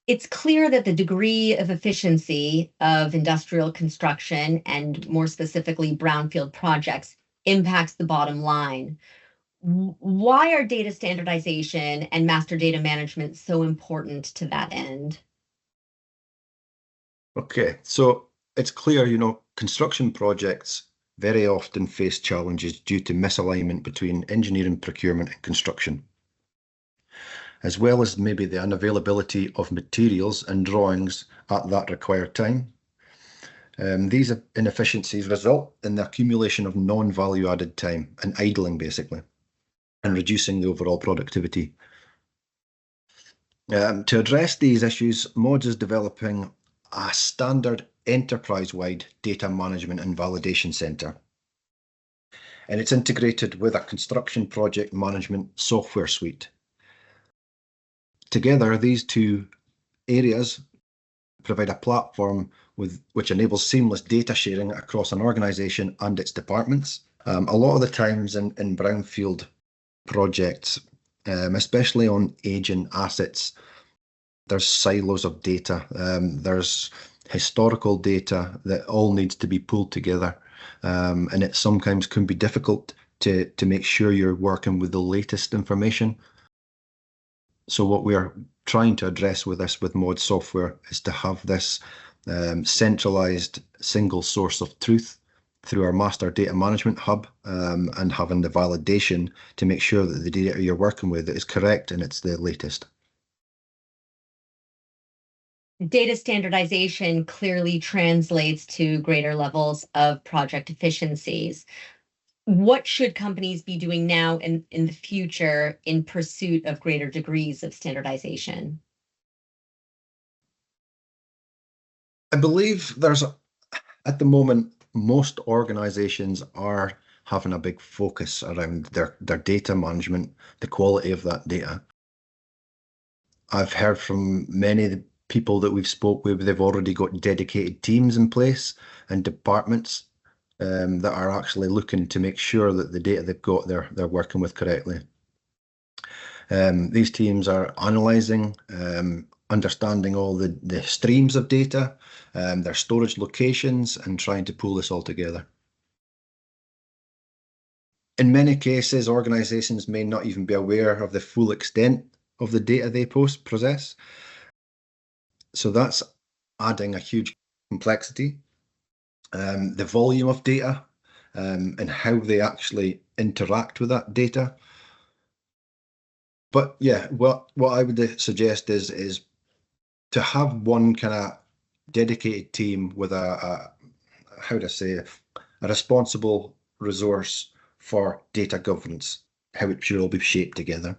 It's clear that the degree of efficiency of industrial construction, and more specifically brownfield projects, impacts the bottom line. Why are data standardization and master data management so important to that end? Okay, so it's clear, construction projects very often face challenges due to misalignment between engineering, procurement, and construction, as well as maybe the unavailability of materials and drawings at that required time. These inefficiencies result in the accumulation of non-value added time and idling, basically, and reducing the overall productivity. To address these issues, MODS is developing a standard enterprise-wide data management and validation center. And it's integrated with a construction project management software suite. Together, these two areas provide a platform which enables seamless data sharing across an organization and its departments. A lot of the times in brownfield projects, especially on aging assets, there's silos of data. There's historical data that all needs to be pulled together. And it sometimes can be difficult to make sure you're working with the latest information. So what we are trying to address with MOD software is to have this centralized single source of truth through our master data management hub, and having the validation to make sure that the data you're working with is correct and it's the latest. Data standardization clearly translates to greater levels of project efficiencies. What should companies be doing now and in the future in pursuit of greater degrees of standardization? I believe at the moment, most organizations are having a big focus around their data management, the quality of that data. I've heard from many of the people that we've spoke with, they've already got dedicated teams in place and departments that are actually looking to make sure that the data they've got they're working with correctly. These teams are analysing, understanding all the streams of data, their storage locations, and trying to pull this all together. In many cases, organisations may not even be aware of the full extent of the data they possess. So that's adding a huge complexity. The volume of data, and how they actually interact with that data. But yeah, what I would suggest is to have one kind of dedicated team with a responsible resource for data governance, how it should all be shaped together.